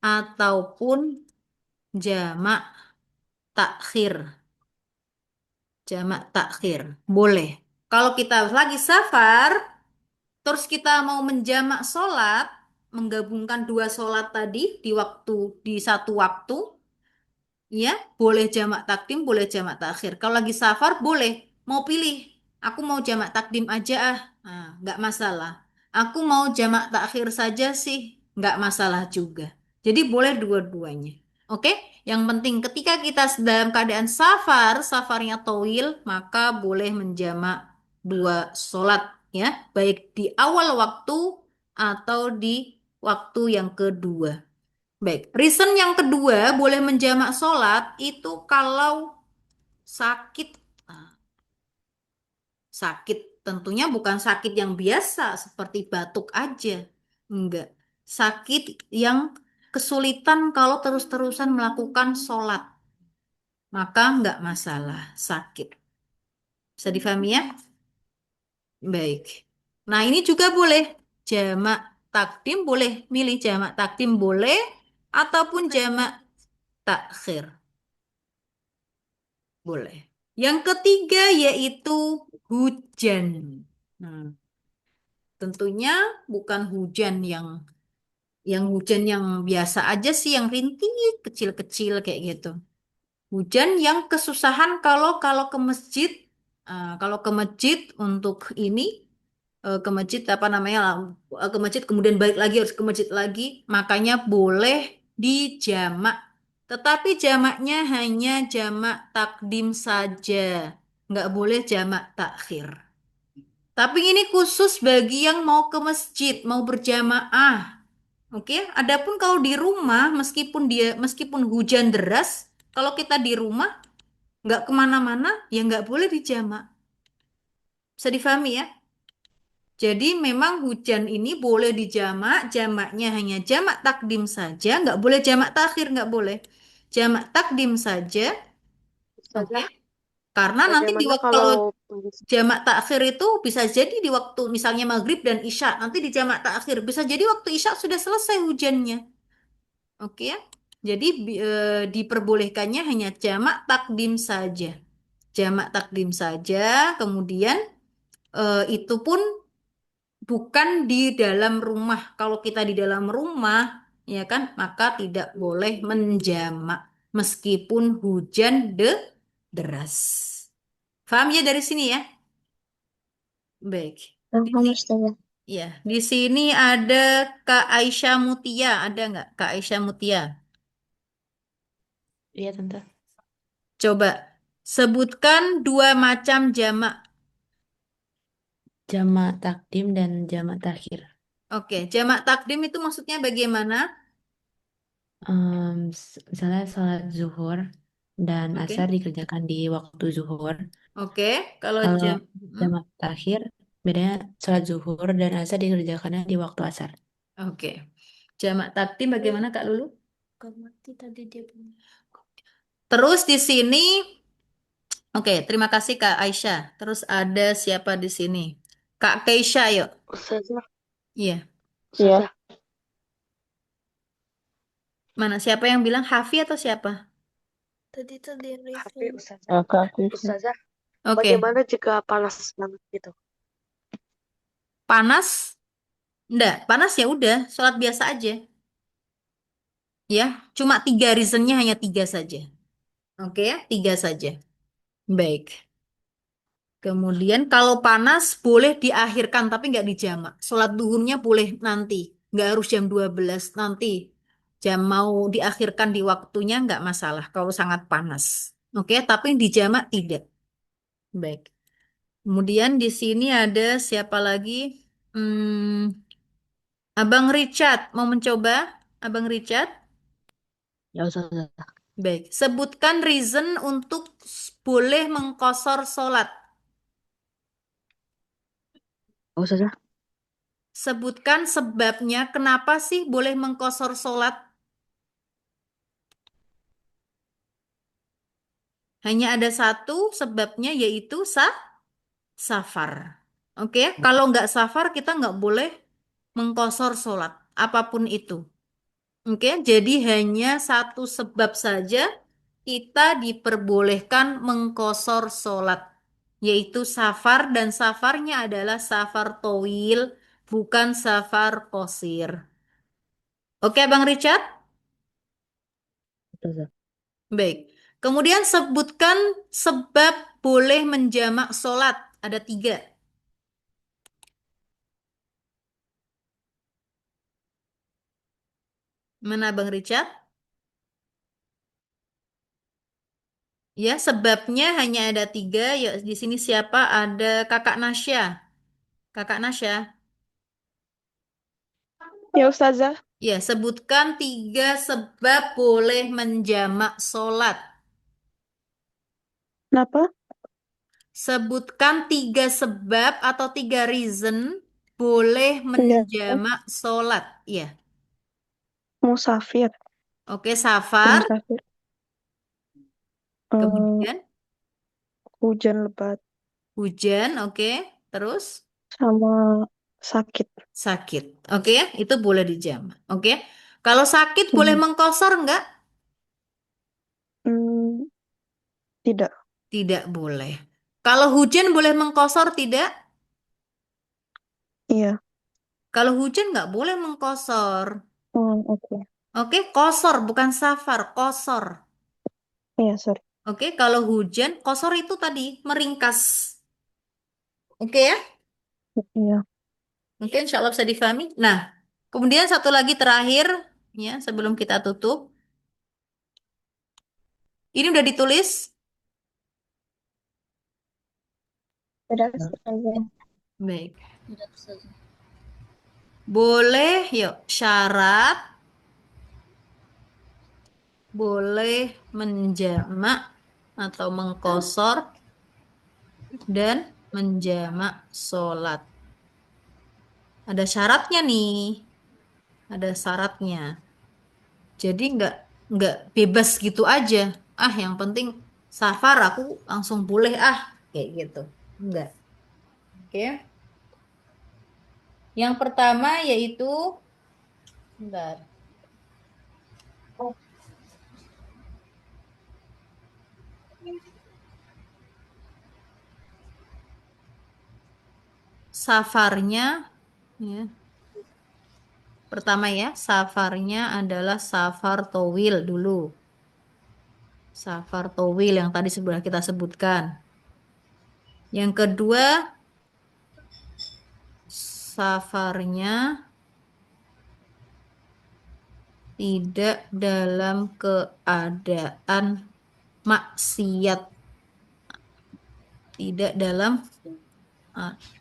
[SPEAKER 1] ataupun jamak takhir. Jamak takhir. Boleh. Kalau kita lagi safar, terus kita mau menjamak sholat, menggabungkan dua sholat tadi di satu waktu, ya, boleh jamak takdim, boleh jamak takhir. Kalau lagi safar, boleh. Mau pilih, aku mau jamak takdim aja ah. Nah, nggak masalah. Aku mau jamak takhir saja sih, nggak masalah juga. Jadi boleh dua-duanya. Oke? Yang penting ketika kita dalam keadaan safar, safarnya towil, maka boleh menjamak dua sholat, ya. Baik di awal waktu atau di waktu yang kedua. Baik, reason yang kedua boleh menjamak sholat itu kalau sakit. Nah, sakit tentunya bukan sakit yang biasa seperti batuk aja. Enggak. Sakit yang kesulitan kalau terus-terusan melakukan sholat. Maka enggak masalah sakit. Bisa difahami ya? Baik. Nah ini juga boleh. Jamak takdim boleh. Milih jamak takdim boleh. Ataupun jamak takhir. Boleh. Yang ketiga yaitu hujan. Nah, tentunya bukan hujan yang biasa aja sih, yang rintik kecil-kecil kayak gitu. Hujan yang kesusahan kalau ke masjid, kalau ke masjid untuk ini, ke masjid apa namanya, ke masjid kemudian balik lagi harus ke masjid lagi, makanya boleh dijamak. Tetapi jamaknya hanya jamak takdim saja, nggak boleh jamak takhir. Tapi ini khusus bagi yang mau ke masjid, mau berjamaah. Oke, adapun kalau di rumah, meskipun hujan deras, kalau kita di rumah nggak kemana-mana, ya nggak boleh dijamak. Bisa difahami ya? Jadi memang hujan ini boleh dijamak, jamaknya hanya jamak takdim saja, nggak boleh jamak takhir, nggak boleh. Jamak takdim saja, oke?
[SPEAKER 5] Ustazah,
[SPEAKER 1] Karena nanti
[SPEAKER 5] bagaimana
[SPEAKER 1] kalau
[SPEAKER 5] kalau
[SPEAKER 1] jamak takhir itu bisa jadi di waktu misalnya maghrib dan isya, nanti di jamak takhir bisa jadi waktu isya sudah selesai hujannya, oke ya? Jadi diperbolehkannya hanya jamak takdim saja, jamak takdim saja. Kemudian itu pun bukan di dalam rumah. Kalau kita di dalam rumah, ya kan, maka tidak boleh menjamak meskipun hujan deras. Paham ya dari sini ya? Baik. Di
[SPEAKER 2] Paham,
[SPEAKER 1] sini,
[SPEAKER 2] Ustazah.
[SPEAKER 1] ya, di sini ada Kak Aisyah Mutia, ada nggak Kak Aisyah Mutia?
[SPEAKER 5] Iya, Tante.
[SPEAKER 1] Coba sebutkan dua macam jamak.
[SPEAKER 5] Jamak takdim dan jamak takhir.
[SPEAKER 1] Oke, jamak takdim itu maksudnya bagaimana?
[SPEAKER 5] Misalnya sholat zuhur dan asar
[SPEAKER 1] Oke,
[SPEAKER 5] dikerjakan di waktu zuhur.
[SPEAKER 1] oke. Kalau
[SPEAKER 5] Kalau
[SPEAKER 1] jam,
[SPEAKER 5] jamak takhir, bedanya sholat zuhur dan asar dikerjakannya di waktu asar.
[SPEAKER 1] oke. Jamak takdim bagaimana Kak Lulu?
[SPEAKER 4] Gak mati tadi dia punya.
[SPEAKER 1] Terus di sini, oke, terima kasih Kak Aisyah. Terus ada siapa di sini? Kak Keisha, yuk.
[SPEAKER 5] Ustazah,
[SPEAKER 1] Iya.
[SPEAKER 3] Iya.
[SPEAKER 5] Ustazah,
[SPEAKER 1] Mana siapa yang bilang Hafi atau siapa?
[SPEAKER 4] Tadi tuh di
[SPEAKER 5] HP
[SPEAKER 4] review.
[SPEAKER 5] Ustazah.
[SPEAKER 3] Kak Krisna.
[SPEAKER 5] Ustazah,
[SPEAKER 1] Oke.
[SPEAKER 5] bagaimana jika panas banget gitu?
[SPEAKER 1] Panas? Enggak, panas ya udah, sholat biasa aja. Ya, cuma tiga reasonnya hanya tiga saja. Oke ya, tiga saja. Baik. Kemudian kalau panas boleh diakhirkan tapi nggak dijamak. Sholat duhurnya boleh nanti. Nggak harus jam 12 nanti. Jam mau diakhirkan di waktunya nggak masalah kalau sangat panas. Oke, tapi dijamak tidak. Baik. Kemudian di sini ada siapa lagi? Hmm, Abang Richard mau mencoba? Abang Richard?
[SPEAKER 5] Ya Ustazah.
[SPEAKER 1] Baik. Sebutkan reason untuk boleh mengkosor sholat.
[SPEAKER 5] Ustazah,
[SPEAKER 1] Sebutkan sebabnya kenapa sih boleh mengkosor sholat. Hanya ada satu sebabnya yaitu safar. Oke, kalau nggak safar kita nggak boleh mengkosor sholat apapun itu. Oke, jadi hanya satu sebab saja kita diperbolehkan mengkosor sholat, yaitu safar dan safarnya adalah safar towil, bukan safar kosir. Oke, Bang Richard?
[SPEAKER 3] Ustazah.
[SPEAKER 1] Baik. Kemudian sebutkan sebab boleh menjamak sholat. Ada 3. Mana Bang Richard? Ya, sebabnya hanya ada 3. Ya, di sini siapa? Ada Kakak Nasya. Kakak Nasya.
[SPEAKER 2] Ya, Ustazah.
[SPEAKER 1] Ya, sebutkan 3 sebab boleh menjamak sholat.
[SPEAKER 2] Kenapa?
[SPEAKER 1] Sebutkan 3 sebab atau 3 reason boleh
[SPEAKER 2] Ya,
[SPEAKER 1] menjamak sholat. Ya.
[SPEAKER 2] musafir.
[SPEAKER 1] Oke,
[SPEAKER 2] Ya,
[SPEAKER 1] safar.
[SPEAKER 2] musafir. Eh,
[SPEAKER 1] Kemudian
[SPEAKER 2] hujan lebat
[SPEAKER 1] hujan. Oke. Terus
[SPEAKER 2] sama sakit.
[SPEAKER 1] sakit. Oke, itu boleh dijamak. Oke. Kalau sakit boleh
[SPEAKER 2] Hmm.
[SPEAKER 1] mengkosor enggak?
[SPEAKER 2] Hmm, tidak.
[SPEAKER 1] Tidak boleh. Kalau hujan boleh mengkosor tidak?
[SPEAKER 2] Iya.
[SPEAKER 1] Kalau hujan nggak boleh mengkosor.
[SPEAKER 2] Oke.
[SPEAKER 1] Oke, kosor bukan safar, kosor.
[SPEAKER 2] Iya, sorry.
[SPEAKER 1] Oke, kalau hujan, kosor itu tadi meringkas. Oke ya?
[SPEAKER 2] Iya.
[SPEAKER 1] Mungkin insya Allah bisa difahami. Nah, kemudian satu lagi terakhir, ya, sebelum kita tutup. Ini udah ditulis.
[SPEAKER 2] Tidak,
[SPEAKER 3] Nah,
[SPEAKER 2] Ustazah.
[SPEAKER 1] Baik. Boleh, yuk, syarat boleh menjamak atau mengkosor dan menjamak sholat. Ada syaratnya nih, ada syaratnya. Jadi nggak bebas gitu aja. Ah, yang penting safar aku langsung boleh kayak gitu. Enggak. Oke. Yang pertama yaitu bentar. Safarnya ya. Pertama ya, safarnya adalah safar towil dulu. Safar towil yang tadi sudah kita sebutkan. Yang kedua, safarnya tidak dalam keadaan maksiat. Tidak dalam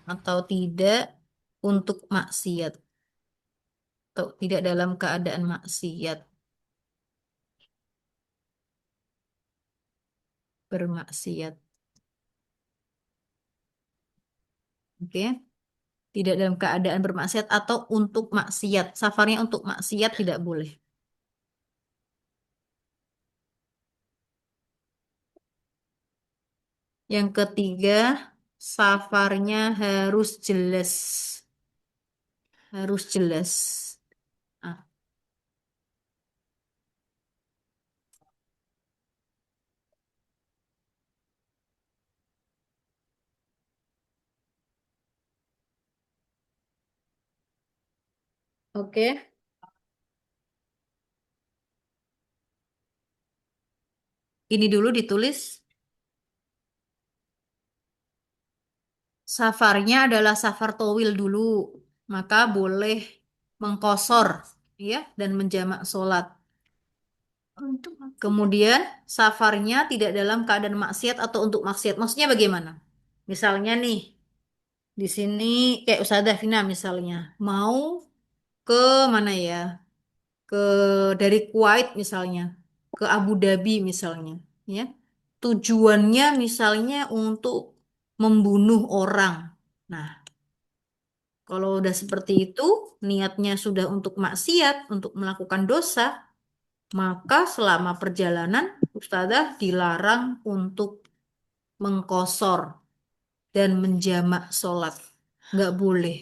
[SPEAKER 1] atau tidak untuk maksiat. Atau tidak dalam keadaan maksiat. Bermaksiat. Oke. Tidak dalam keadaan bermaksiat atau untuk maksiat. Safarnya untuk maksiat tidak boleh. Yang ketiga, safarnya harus jelas. Harus jelas. Ah, oke. Ini dulu ditulis. Safarnya adalah safar towil dulu. Maka boleh mengkosor ya dan menjamak sholat. Kemudian safarnya tidak dalam keadaan maksiat atau untuk maksiat. Maksudnya bagaimana? Misalnya nih, di sini kayak Ustazah Vina misalnya mau ke mana ya? Ke dari Kuwait misalnya, ke Abu Dhabi misalnya, ya. Tujuannya misalnya untuk membunuh orang. Nah, kalau udah seperti itu, niatnya sudah untuk maksiat, untuk melakukan dosa, maka selama perjalanan Ustazah dilarang untuk mengkosor dan menjamak sholat. Nggak boleh.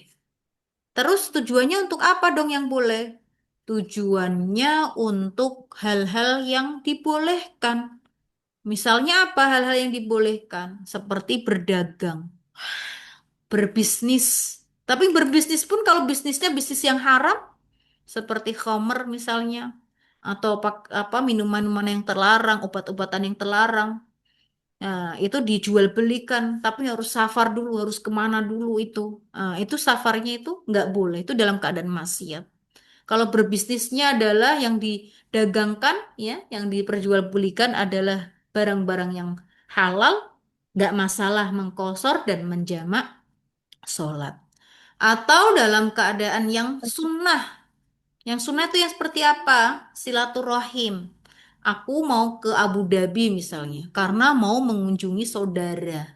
[SPEAKER 1] Terus tujuannya untuk apa dong yang boleh? Tujuannya untuk hal-hal yang dibolehkan. Misalnya apa hal-hal yang dibolehkan? Seperti berdagang, berbisnis. Tapi berbisnis pun kalau bisnisnya bisnis yang haram, seperti khamr misalnya, atau apa minuman-minuman yang terlarang, obat-obatan yang terlarang. Nah, itu dijual belikan, tapi harus safar dulu, harus kemana dulu itu. Itu safarnya itu nggak boleh, itu dalam keadaan maksiat. Kalau berbisnisnya adalah yang didagangkan, ya, yang diperjualbelikan adalah barang-barang yang halal, nggak masalah mengkosor dan menjamak sholat. Atau dalam keadaan yang sunnah. Yang sunnah itu yang seperti apa? Silaturahim. Aku mau ke Abu Dhabi misalnya, karena mau mengunjungi saudara.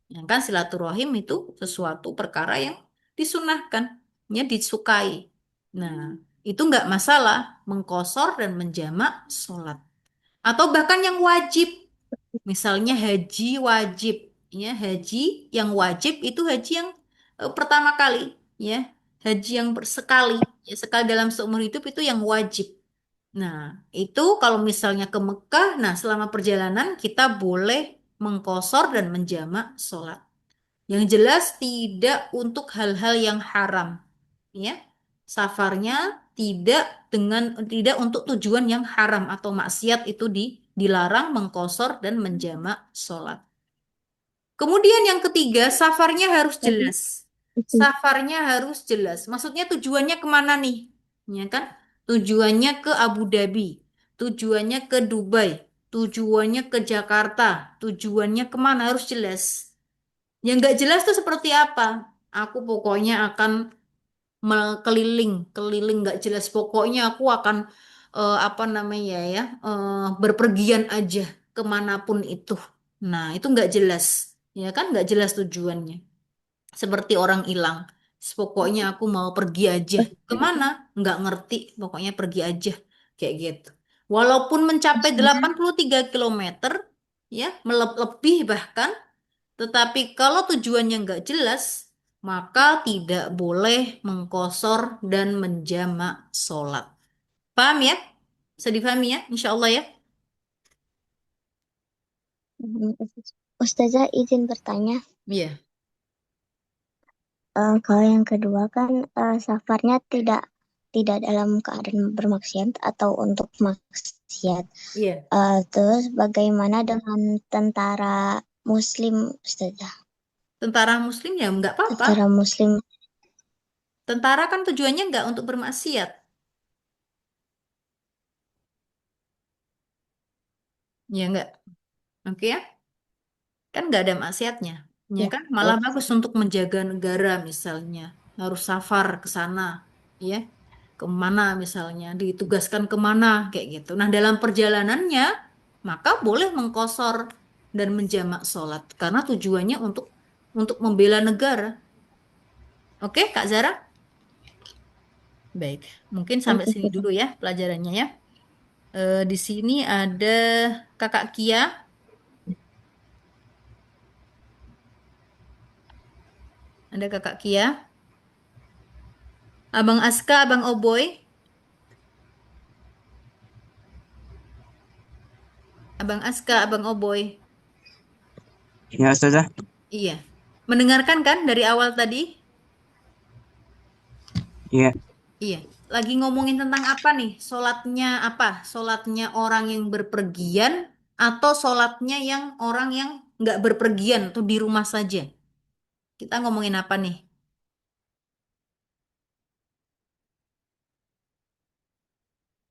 [SPEAKER 1] Ya kan silaturahim itu sesuatu perkara yang disunahkan, ya disukai. Nah, itu nggak masalah mengkosor dan menjamak sholat. Atau bahkan yang wajib, misalnya haji wajib, ya haji yang wajib itu haji yang pertama kali, ya haji yang sekali, ya sekali dalam seumur hidup itu yang wajib. Nah, itu kalau misalnya ke Mekah, nah selama perjalanan kita boleh mengkosor dan menjamak sholat. Yang jelas tidak untuk hal-hal yang haram, ya. Safarnya tidak untuk tujuan yang haram atau maksiat itu dilarang mengkosor dan menjamak sholat. Kemudian yang ketiga, safarnya harus
[SPEAKER 2] Tadi
[SPEAKER 1] jelas.
[SPEAKER 2] itu.
[SPEAKER 1] Safarnya harus jelas. Maksudnya tujuannya kemana nih? Ya kan? Tujuannya ke Abu Dhabi, tujuannya ke Dubai, tujuannya ke Jakarta, tujuannya kemana harus jelas. Yang nggak jelas tuh seperti apa? Aku pokoknya akan keliling, keliling nggak jelas. Pokoknya aku akan apa namanya ya, berpergian aja kemanapun itu. Nah, itu nggak jelas, ya kan? Nggak jelas tujuannya. Seperti orang hilang. Pokoknya aku mau pergi aja. Kemana? Nggak ngerti. Pokoknya pergi aja. Kayak gitu. Walaupun mencapai
[SPEAKER 2] Ustazah,
[SPEAKER 1] 83 kilometer, ya, lebih bahkan, tetapi kalau tujuannya nggak jelas, maka tidak boleh mengkosor dan menjamak sholat. Paham ya? Bisa difahami ya? Insya Allah ya?
[SPEAKER 2] mm, Ustazah izin bertanya.
[SPEAKER 1] Iya.
[SPEAKER 2] Kalau yang kedua kan safarnya tidak tidak dalam keadaan bermaksiat atau untuk maksiat.
[SPEAKER 1] Iya.
[SPEAKER 2] Terus bagaimana dengan tentara Muslim, Ustazah?
[SPEAKER 1] Tentara muslim ya nggak apa-apa.
[SPEAKER 2] Tentara Muslim,
[SPEAKER 1] Tentara kan tujuannya nggak untuk bermaksiat. Ya nggak? Oke ya? Kan nggak ada maksiatnya. Ya
[SPEAKER 2] ya,
[SPEAKER 1] kan? Malah
[SPEAKER 2] ya.
[SPEAKER 1] bagus untuk menjaga negara misalnya. Harus safar ke sana. Ya. Kemana misalnya. Ditugaskan kemana. Kayak gitu. Nah dalam perjalanannya, maka boleh mengkosor dan menjamak sholat. Karena tujuannya untuk membela negara. Oke Kak Zara? Baik. Mungkin sampai
[SPEAKER 2] Oke,
[SPEAKER 1] sini dulu ya pelajarannya ya. Di sini ada Kakak Kia. Ada Kakak Kia. Abang Aska, Abang Oboy. Abang Aska, Abang Oboy.
[SPEAKER 6] Ya, Ustazah.
[SPEAKER 1] Iya. Mendengarkan kan dari awal tadi?
[SPEAKER 6] Iya.
[SPEAKER 1] Iya. Lagi ngomongin tentang apa nih? Sholatnya apa? Sholatnya orang yang berpergian atau sholatnya yang orang yang nggak berpergian atau di rumah saja? Kita ngomongin apa nih?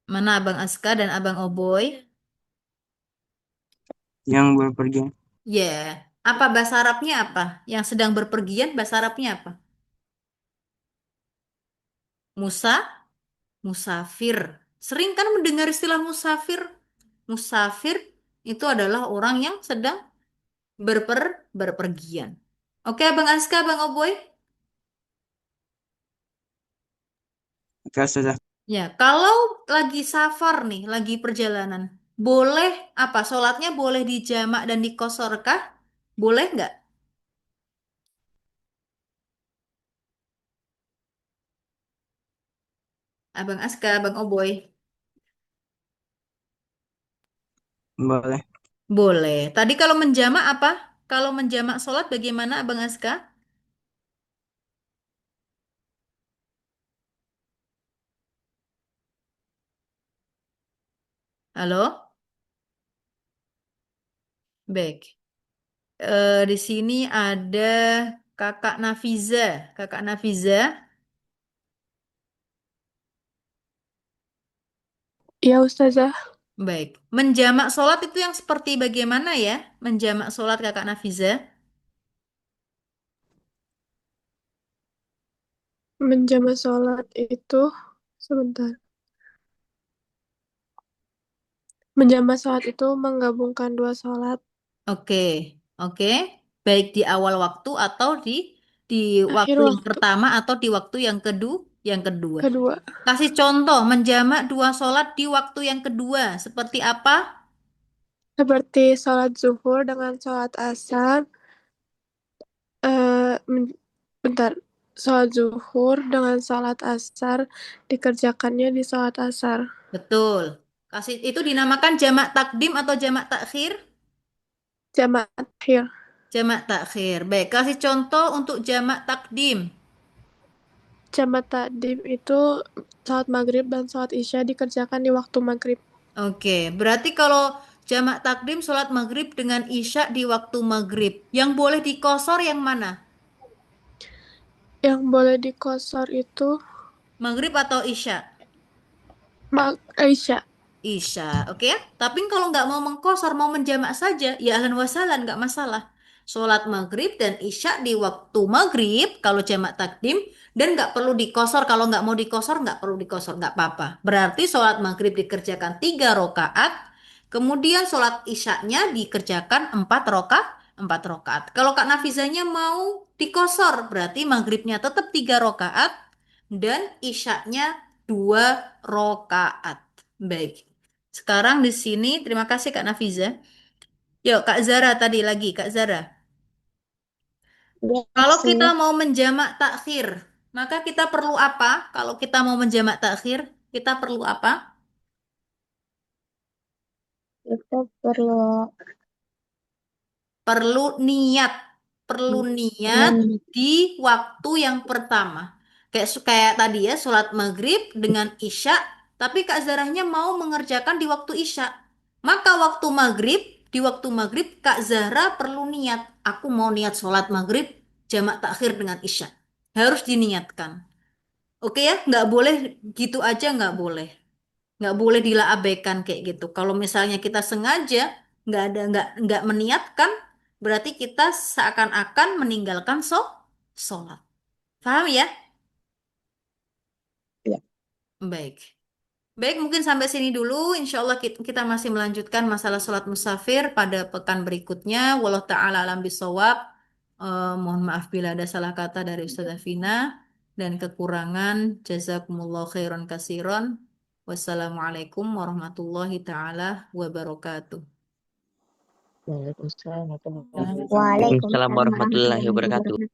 [SPEAKER 1] Mana Abang Aska dan Abang Oboy?
[SPEAKER 6] Yang berpergian.
[SPEAKER 1] Ya. Apa bahasa Arabnya apa? Yang sedang berpergian bahasa Arabnya apa? Musa, musafir. Sering kan mendengar istilah musafir? Musafir itu adalah orang yang sedang berpergian. Oke, Abang Aska, Abang Oboy.
[SPEAKER 6] Oke, Ustazah.
[SPEAKER 1] Ya, kalau lagi safar nih, lagi perjalanan, boleh apa? Sholatnya boleh dijamak dan dikosorkah? Boleh nggak? Abang Aska, Abang Oboy.
[SPEAKER 6] Boleh.
[SPEAKER 1] Boleh. Tadi kalau menjamak apa? Kalau menjamak sholat bagaimana, Abang Aska? Halo? Baik. Di sini ada Kakak Nafiza. Kakak Nafiza,
[SPEAKER 7] Iya, Ustazah.
[SPEAKER 1] baik. Menjamak sholat itu yang seperti bagaimana ya? Menjamak sholat Kakak Nafiza?
[SPEAKER 7] Menjama sholat itu, sebentar. Menjama sholat itu menggabungkan dua sholat.
[SPEAKER 1] Oke, oke. Baik di awal waktu atau di
[SPEAKER 7] Akhir
[SPEAKER 1] waktu yang
[SPEAKER 7] waktu
[SPEAKER 1] pertama atau di waktu yang kedua.
[SPEAKER 7] kedua.
[SPEAKER 1] Kasih contoh menjamak dua sholat di waktu yang kedua. Seperti apa?
[SPEAKER 7] Seperti sholat zuhur dengan sholat asar. Eh, bentar. Sholat zuhur dengan sholat asar dikerjakannya di sholat asar.
[SPEAKER 1] Betul. Kasih itu dinamakan jamak takdim atau jamak takhir?
[SPEAKER 7] Jamak akhir.
[SPEAKER 1] Jamak takhir. Baik, kasih contoh untuk jamak takdim.
[SPEAKER 7] Jamak takdim itu sholat maghrib dan sholat isya dikerjakan di waktu maghrib.
[SPEAKER 1] Oke, berarti kalau jamak takdim sholat maghrib dengan isya di waktu maghrib. Yang boleh dikosor yang mana?
[SPEAKER 7] Yang boleh dikosor itu
[SPEAKER 1] Maghrib atau isya?
[SPEAKER 7] isya.
[SPEAKER 1] Isya, oke ya. Tapi kalau nggak mau mengkosor, mau menjamak saja, ya ahlan wasalan, nggak masalah. Sholat maghrib dan isya di waktu maghrib, kalau jamak takdim, dan nggak perlu dikosor. Kalau nggak mau dikosor, nggak perlu dikosor, nggak apa-apa. Berarti sholat maghrib dikerjakan 3 rakaat, kemudian sholat isyanya dikerjakan 4 rakaat. Kalau Kak Nafizanya mau dikosor, berarti maghribnya tetap 3 rakaat dan isyanya 2 rakaat. Baik. Sekarang di sini, terima kasih Kak Nafiza. Yuk, Kak Zara tadi lagi, Kak Zara.
[SPEAKER 2] Ya,
[SPEAKER 1] Kalau kita
[SPEAKER 2] Ustazah.
[SPEAKER 1] mau menjamak takhir, maka kita perlu apa? Kalau kita mau menjamak takhir, kita perlu apa?
[SPEAKER 2] Kita perlu
[SPEAKER 1] Perlu niat. Perlu niat
[SPEAKER 2] perlu
[SPEAKER 1] di waktu yang pertama. Kayak tadi ya, sholat maghrib dengan isya, tapi Kak Zarahnya mau mengerjakan di waktu isya. Maka di waktu maghrib Kak Zahra perlu niat. Aku mau niat sholat maghrib jamak takhir dengan isya. Harus diniatkan. Oke ya, nggak boleh gitu aja, nggak boleh diabaikan kayak gitu. Kalau misalnya kita sengaja nggak meniatkan, berarti kita seakan-akan meninggalkan sholat. Paham ya?
[SPEAKER 2] ya.
[SPEAKER 1] Baik. Baik, mungkin sampai sini dulu. Insya Allah kita masih melanjutkan masalah sholat musafir pada pekan berikutnya. Wallahu ta'ala alam bisawab. Mohon maaf bila ada salah kata dari Ustazah Vina dan kekurangan. Jazakumullah khairan kasiron. Wassalamualaikum warahmatullahi ta'ala wabarakatuh.
[SPEAKER 3] Waalaikumsalam warahmatullahi wabarakatuh.
[SPEAKER 2] Waalaikumsalam
[SPEAKER 8] Waalaikumsalam warahmatullahi
[SPEAKER 2] warahmatullahi
[SPEAKER 8] wabarakatuh.
[SPEAKER 2] wabarakatuh.